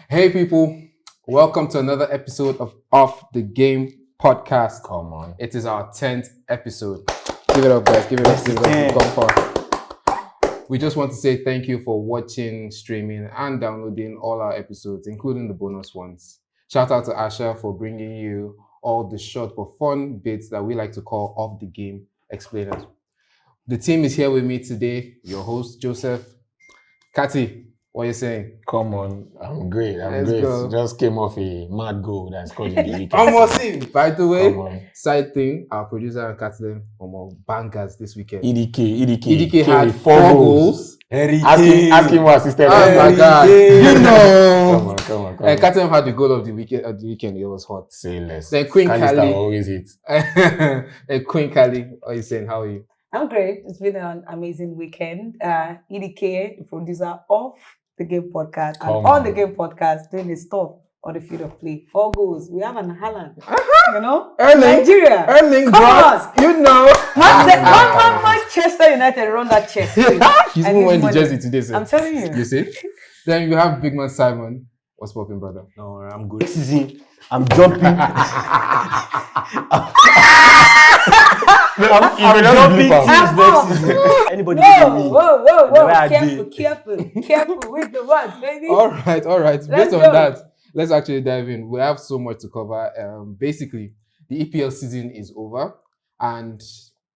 Hey people, welcome to another episode of Off the Game podcast. Come on. It is our 10th episode. Give it up, guys. Give it up. We've gone far. We just want to say thank you for watching, streaming, and downloading all our episodes, including the bonus ones. Shout out to Asha for bringing you all the short but fun bits that we like to call Off the Game explainers. The team is here with me today. Your host, Joseph. Kati, what are you saying? Come on. I'm great. Let's go. Just came off a mad goal that scored in the weekend. Almost in. By the Come way, on. side thing, our producer and Katelem bangers this weekend. EDK had with 4 goals. Ask him what assisted. Oh my God. You know. Come on. Katelem had the goal of the weekend. It was hot. Say less. Then Queen Calister Kali. always hit. And Queen Kali, what are you saying? How are you? I'm great. It's been an amazing weekend. EDK, the producer of the Game Podcast, and on the Game Podcast, doing his stuff on the field of play. 4 goals. We have an Haaland. You know? Nigeria. Erling Come Brot, you know. Manchester United run that check. He's even wearing the jersey today, sir. I'm telling you. You see? Then you have big man Simon. What's popping, brother? No, I'm good. This season, I'm jumping. I'm jumping teams next season. Anybody with me? Whoa. Careful with the words, baby. All right. Based on that, let's actually dive in. We have so much to cover. Basically, the EPL season is over and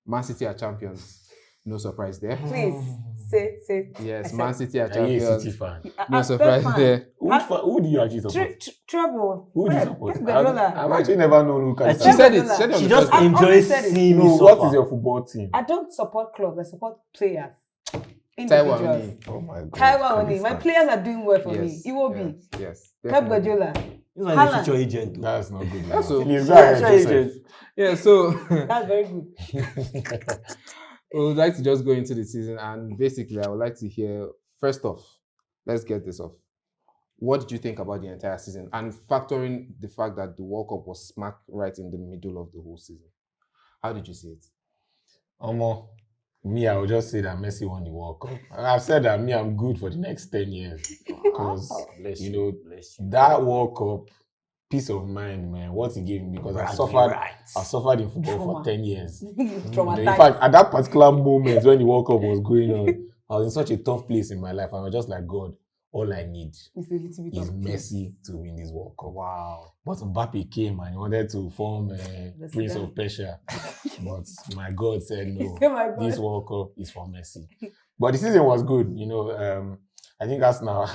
Man City are champions. No surprise there. Please, say. Yes, Man City are Are you a champions. City fan? No surprise there. Who do you actually support? Trouble. Who do you support? Pep Guardiola. I've actually never known who can She said it. She just I enjoys always said it. seeing me No, suffer. what is your football team? I don't support clubs. I support players. Taiwan. Individuals. Oh my God. Taiwan only. My players are doing well for me. Yes. It will be. Yes. Pep Definitely. Guardiola. He's like a Haaland. future agent. Though. That's not good. That's so- Please go Future ahead, Joseph. agent. Yeah, so That's very good. we would like to just go into the season, and basically I would like to hear, first off, let's get this off. What did you think about the entire season, and factoring the fact that the World Cup was smack right in the middle of the whole season? How did you see it? Me, I would just say that Messi won the World Cup. And I've said that I'm good for the next 10 years. Because, Bless you you. know, Bless you. that World Cup, peace of mind, man, what it gave me, because I suffered in football Trauma. for 10 years. In Traumatized. fact, at that particular moment when the World Cup was going on, I was in such a tough place in my life. I was just like, God, all I need It's a little bit is of Messi to win this World Cup. Wow. But Mbappe came and he wanted to form Prince of Persia. But my God said no. Oh my God. This World Cup is for Messi. But the season was good. You know, I think Arsenal.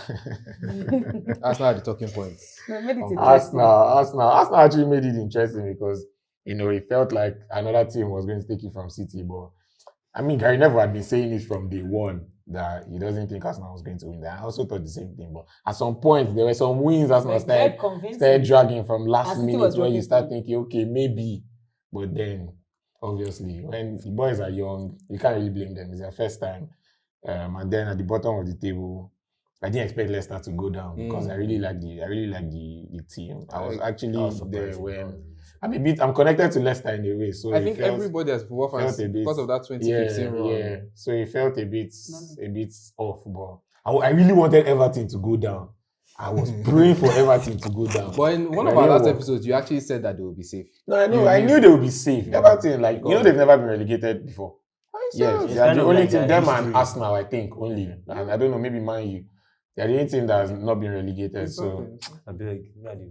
Arsenal had the talking points. No, made it interesting. Arsenal actually made it interesting because, you know, it felt like another team was going to take it from City. But I mean, Gary Neville had been saying it from day one that he doesn't think Arsenal was going to win that. I also thought the same thing. But at some point, there were some wins Arsenal Very convincing. started dragging from last As City minute was where you looking start for. thinking, okay, maybe. But then, obviously, when the boys are young, you can't really blame them. It's their first time. And then at the bottom of the table, I didn't expect Leicester to go down because I really like the team. I was actually there when I'm connected to Leicester in a way. So I it think felt- everybody has football fans felt a bit- because of that 2015 run. yeah. So it felt a bit off, but I really wanted Everton to go down. I was praying for Everton to go down. But in one of But our it last worked. episodes, you actually said that they will be safe. No, I know. You I knew. knew they would be safe. Everton, like, you know, they've never been relegated before. Yes, It's they are kind the of only like team, their them and history. Arsenal, I think, only. And I don't know, maybe Man U. They're the only team that has not been relegated. So, I beg.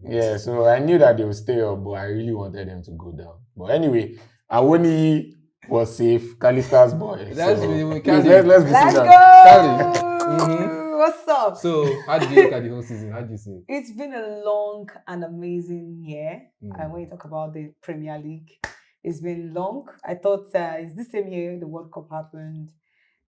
yeah, so I knew that they would stay up, but I really wanted them to go down. But anyway, Awoni was safe. Calister's boy. That's So, really- please, Cali. let's be Let's serious. go! What's up? So, how did you look at the whole season? How did you see it? It's been a long and amazing year. Mm. And when you talk about the Premier League, it's been long. I thought it's the same year the World Cup happened.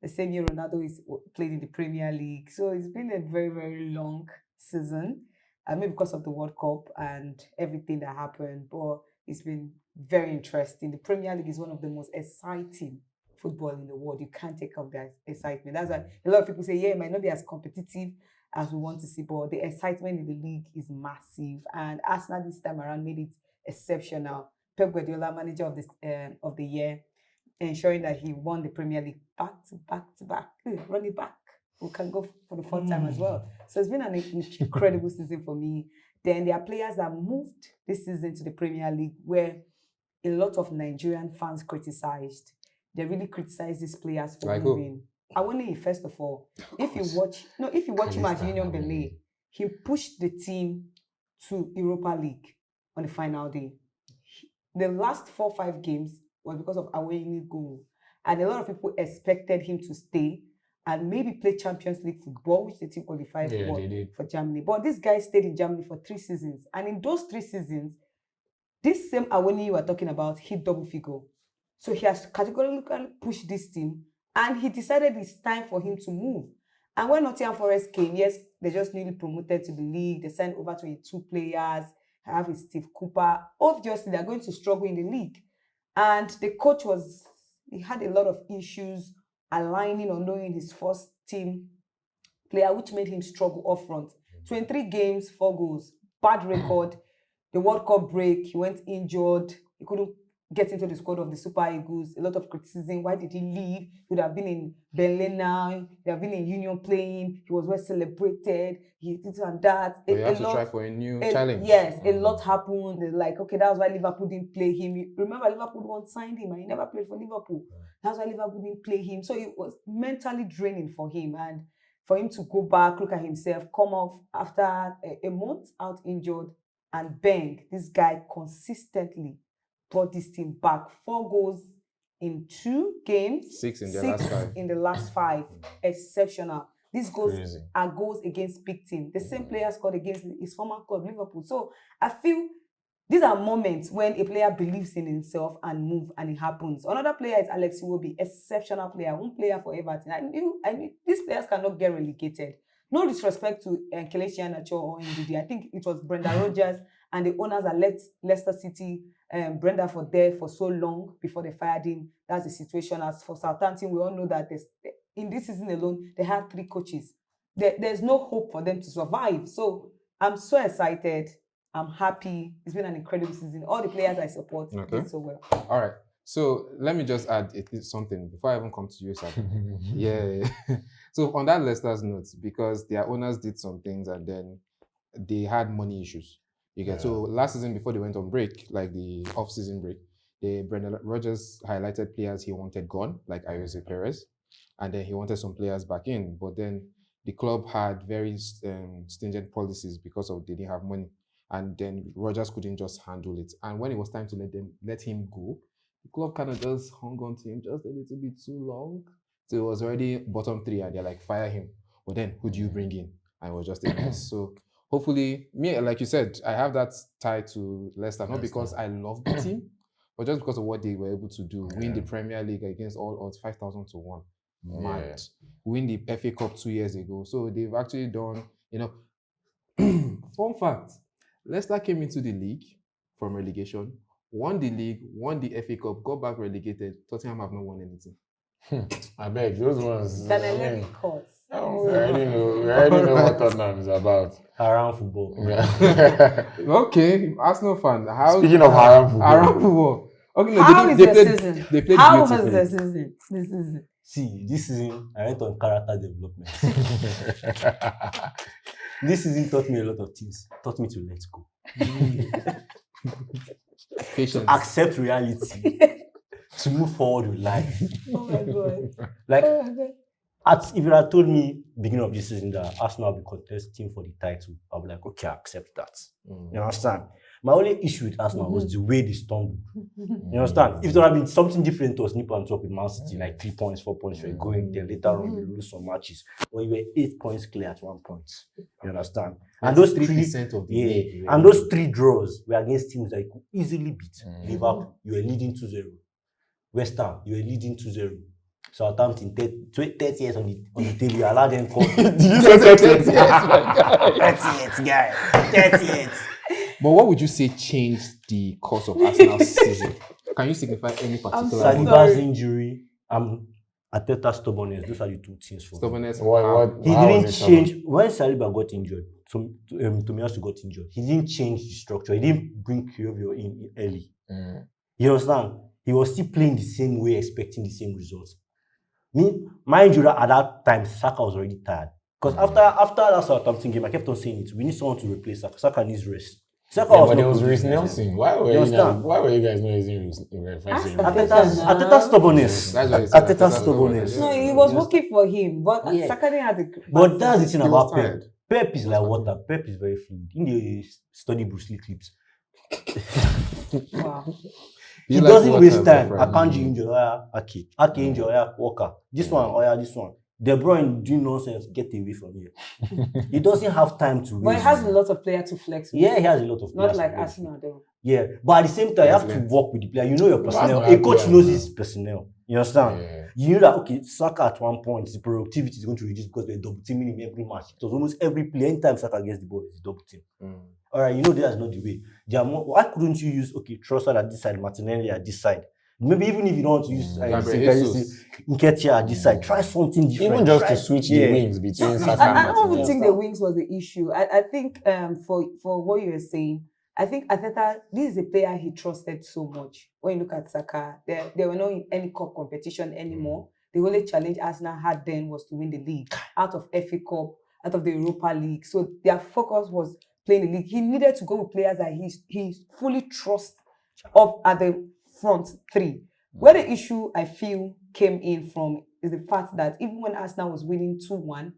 The same year Ronaldo is played in the Premier League. So it's been a very, very long season. Maybe because of the World Cup and everything that happened. But it's been very interesting. The Premier League is one of the most exciting football in the world. You can't take off that excitement. That's why a lot of people say, yeah, it might not be as competitive as we want to see, but the excitement in the league is massive. And Arsenal this time around made it exceptional. Pep Guardiola, manager of the year, ensuring that he won the Premier League back to back. Run it back. we can go for the fourth time as well. So it's been an incredible season for me. Then there are players that moved this season to the Premier League where a lot of Nigerian fans criticized. They really criticized these players for Like who? moving. I want to first of all, if you watch him at Calister Union and Berlin, Simon. he pushed the team to Europa League on the final day. The last 4-5 games was because of away goal. And a lot of people expected him to stay and maybe play Champions League football, which the team qualified Yeah, they did. for Germany. But this guy stayed in Germany for 3 seasons. And in those 3 seasons, this same Awoni you are talking about hit double figure. So he has categorically pushed this team and he decided it's time for him to move. And when Nottingham Forest came, yes, they just newly promoted to the league. They signed over 22 players. I have with Steve Cooper. Obviously, they're going to struggle in the league. And the coach he had a lot of issues aligning or knowing his first team player, which made him struggle up front. 23 games, 4 goals, bad record. The World Cup break, he went injured. He couldn't get into the squad of the Super Eagles. A lot of criticism. Why did he leave? He would have been in Berlin now. He would have been in Union playing. He was well celebrated. He did and that. But you have to try for a new challenge. Yes, a lot happened. They're like, okay, that's why Liverpool didn't play him. Remember, Liverpool once signed him and he never played for Liverpool. That's why Liverpool didn't play him. So it was mentally draining for him. And for him to go back, look at himself, come off after a month out injured, and bang, this guy consistently brought this team back. 4 goals in 2 games. 6 in the last 5. In the last 5. Exceptional. These goals Crazy. are goals against big team. The same player scored against his former club, Liverpool. So I feel these are moments when a player believes in himself and move, and it happens. Another player is Alex Iwobi, exceptional player, one player for Everton. I knew these players cannot get relegated. No disrespect to Kelechi Iheanacho or Ndidi. I think it was Brenda Rodgers and the owners that left Leicester City, Brenda for there for so long before they fired him. That's the situation. As for Southampton, we all know that in this season alone, they had 3 coaches. There's no hope for them to survive. So I'm so excited. I'm happy. It's been an incredible season. All the players I support did so well. All right. So let me just add something before I even come to you, sir. Yeah. So on that Leicester's note, because their owners did some things and then they had money issues. You get so last season before they went on break, like the off-season break, Brendan Rodgers highlighted players he wanted gone, like Ayose Perez, and then he wanted some players back in. But then the club had very stringent policies because they didn't have money, and then Rodgers couldn't just handle it. And when it was time to let him go, the club kind of just hung on to him just a little bit too long. So it was already bottom 3, and they're like, fire him. But then who do you bring in? And it was just a mess. So hopefully, me, like you said, I have that tie to Leicester, not because I love the team, but just because of what they were able to do. Win the Premier League against all odds, 5,000 to 1. Mad. Win the FA Cup 2 years ago. So they've actually done, fun fact, Leicester came into the league from relegation, won the league, won the FA Cup, got back relegated. Tottenham have not won anything. I beg, those ones. We already know what Tottenham is about. Haram football. Yeah. Okay, Arsenal fan. Speaking of haram football. Haram football. Okay, no, How is they your played, season? They played How was beautifully. the season? This season. See, this season I went on character development. This season taught me a lot of things. Taught me to let go. Patience. To accept reality. To move forward with life. Oh my God. Like, Oh my God. if you had told me beginning of this season that Arsenal will be contesting for the title, I'll be like, okay, I accept that. You understand? My only issue with Arsenal was the way they stumbled. You understand? If there had been something different, it was nip and talk with Man City, like 3 points, 4 points, you're going there. Later on, you lose some matches. Or you were 8 points clear at 1 point. You understand? And those 3% of the league. and those 3 draws were against teams that you could easily beat. Liverpool, you were leading 2-0. West Ham, you were leading 2-0. Southampton, 30 years on the table, you allowed them to come. Did you say 30 years, my guy? 30 years, guy. 30 years. But what would you say changed the course of Arsenal's season? Can you signify any particular sorry. one? Saliba's injury, Arteta's stubbornness, those are the 2 things for me. Stubbornness. He didn't change when Saliba got injured. Tomiyasu got injured. He didn't change the structure. He didn't bring Kiyovi in early. You understand? He was still playing the same way, expecting the same results. Mind you, that at that time, Saka was already tired. Because after that Southampton game, I kept on saying it. We need someone to replace Saka. Saka needs rest. Saka Yeah, was but not there was Reece producing himself. Nelson. Why were You understand? you guys not using referencing? Ateta's stubbornness. That's what he said. Ateta's stubbornness. No, it was working for him, but Yeah. Saka didn't have the. But that's the thing He about was Pep. tired. Pep is like water. Pep is very fluid. In the study Bruce Lee clips, Wow. he like doesn't water, waste time. my friend. Akanji injure, Ake injure, Walker. This one, this one. De Bruyne doing nonsense. Get away from here. He doesn't have time to waste. But he has a lot of players to flex with. Yeah, he has a lot of Not players like to waste. Arsenal, though. Yeah, but at the same time, you have to Excellent. work with the player. You know your personnel. Arsenal A coach player, knows man. his personnel. You understand? Yeah. You know that, okay, Saka at one point, his productivity is going to reduce because they're double teaming him every match. It was almost every play. Anytime Saka gets the ball, it's a double team. All right, you know that's not the way. There are more, why couldn't you use, Trossard at this side, Martinelli at this side? Maybe even if you don't want to use Gabriel Jesus. Nketiah at this side, try something different. Even just Try- to switch yeah. the wings between Saka I and don't even Martinez. think the wings was the issue. I think for what you were saying, I think Arteta, this is a player he trusted so much. When you look at Saka, they were not in any cup competition anymore. The only challenge Arsenal had then was to win the league out of FA Cup, out of the Europa League. So their focus was playing the league. He needed to go with players that he fully trusts up at the front three. Where the issue I feel came in from is the fact that even when Arsenal was winning 2-1,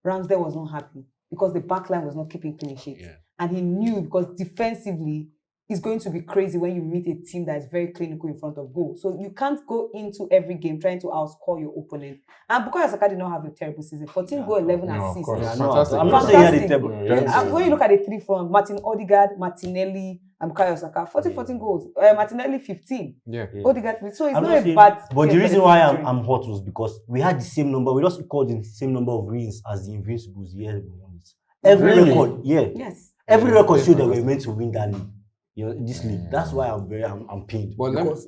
Ramsdale was not happy because the backline was not keeping clean sheets. Yeah. And he knew because defensively, it's going to be crazy when you meet a team that is very clinical in front of goal. So you can't go into every game trying to outscore your opponent. And Bukayo Saka did not have a terrible season. 14 goal, 11 No, of assists. course. Yeah, no, Fantastic. I'm not saying he had a Fantastic. table. Yeah. When you look at the three from Martin Odegaard, Martinelli, and Bukayo Saka, 14 goals. Martinelli 15. Yeah. Odegaard 15. So it's I'm not not a saying- bad. But the team reason for why victory. I'm hot was because we had the same number. We just recorded the same number of wins as the Invincibles the year we won it. Every Really? record, yeah. Yes. Every record Yeah, showed that we were fantastic. meant to win that league. You know, this league. That's why I'm pained. Well, because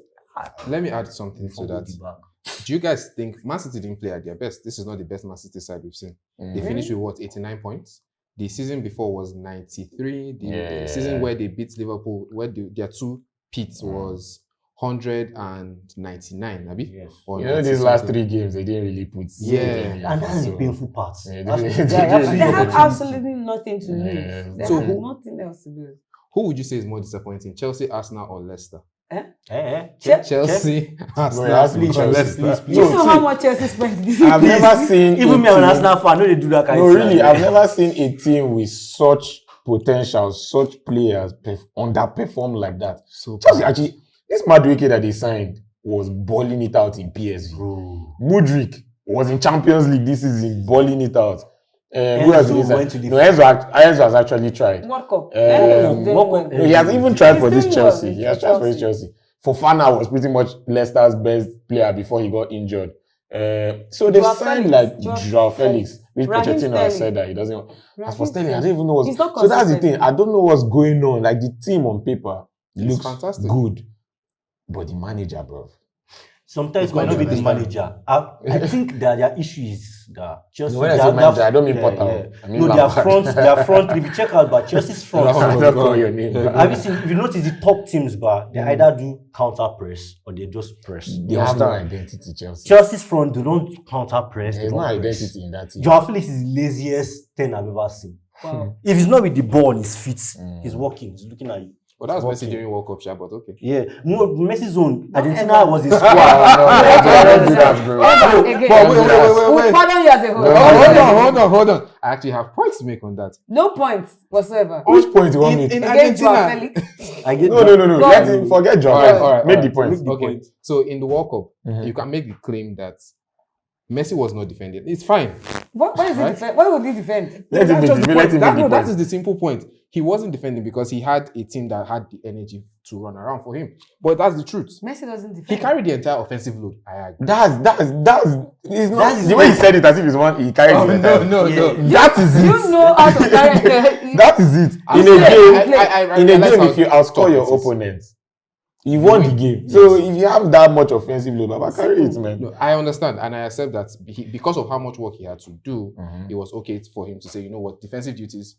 let me add something to fumbled that. the bag. Do you guys think Man City didn't play at their best? This is not the best Man City side we've seen. They finished with what, 89 points? The season before was 93. The season where they beat Liverpool, where their two pits was 199, Abi? Yes. Or You know, 90 these last something. 3 games, they didn't really put. Yeah. And that's the painful part. Yeah, That's- they- they they have really- They have absolutely- absolutely nothing to lose. Yeah. They So have who- nothing else to lose. Who would you say is more disappointing, Chelsea, Arsenal, or Leicester? Chelsea, Well, it has to be Arsenal, or Chelsea. Leicester. Do you know see, how much Chelsea spent this I've season? never seen Even me, a I'm an team- Arsenal fan. No, they do that kind No, of really, thing. I've never seen a team with such potential, such players underperform like that. So Chelsea actually, this Madueke that they signed was balling it out in PSV. Bro. Mudryk was in Champions League this season, balling it out. Who else did Enzo he sign? went to the- No, Enzo has actually tried. World Cup. No, he has even tried for this He's doing well Chelsea. with He has tried for this Chelsea. Fofana was pretty much Leicester's best player before he got injured. So they Joao signed Felix. like Joao Joao Felix, which Raheem Pochettino has Sterling. said that he doesn't. As for Raheem Sterling, I don't Sterling. even know what's. He's not So that's the consistent. thing. I don't know what's going on. Like the team on paper It's looks fantastic. good, but the manager, bro. Sometimes it might not be the manager. I think that their issue is that Chelsea. No, when I say manager, I don't mean Potter. I mean No, their Lampard. front. If you check out, but Chelsea's front. I don't call your name. Have you seen? If you notice the top teams, but they either do counter press or they just press. They have no identity, Chelsea. Chelsea's front, they don't counter press. There's they no don't press. identity in that team. Joao Felix is the laziest 10 I've ever seen. Wow. If he's not with the ball on his feet, he's walking. He's looking at you. Well, that was Messi Okay. during World Cup, sure, but okay. Yeah, Messi's own. Not Argentina ever. was a Wow, squad. don't do that, bro. Again. But We'll wait. pardon you as a whole. Oh, hold on. I actually have points to make on that. No points whatsoever. Which point you want me? In Against Joao Argentina. Felix. I get No. Go Let on. him forget Joao. All right, Make all the right. point. Make the Okay. point. So in the World Cup, Mhm. you can make the claim that Messi was not defended. It's fine. Why is he Right? defend? Why would he defend? Let him That's make just the the let point. him That, make no, the that point. is the simple point. He wasn't defending because he had a team that had the energy to run around for him. But that's the truth. Messi doesn't defend. He carried the entire offensive load. I agree. That's it's not That's the way he said it as if it's one he carried Oh, the entire- no. That is it. You know how to carry. That is it. I'm In a saying, game, I in a realize game, how if you tough outscore your it is. opponent, you won the win. game. So if you have that much offensive load, Baba, carry it, man. No, I understand and I accept that because of how much work he had to do, Mhm. it was okay for him to say, you know what, defensive duties,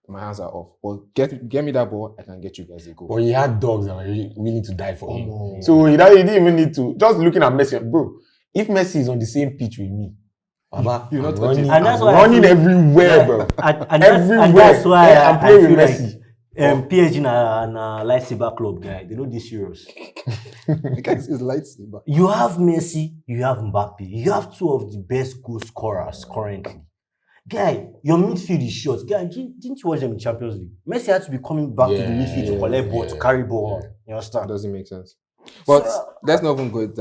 my hands are off. But get me that ball, I can get you guys a goal. But he had dogs that were really willing to die for him. Oh. So he didn't even need to. Just looking at Messi, bro. If Messi is on the same pitch with me, Baba, You're not I'm running, touching. And that's I'm why I running feel- everywhere, bro. And Everywhere. that's why I'm I playing feel with like Messi. PSG and lightsaber club guy, they know this serious. The guy is lightsaber. You have Messi, you have Mbappe, you have two of the best goal scorers currently. Guy, your midfield is short. Guy, didn't you watch them in Champions League? Messi had to be coming back to the midfield to collect ball, to carry ball. You That understand? doesn't make sense. But So, let's not even go into that.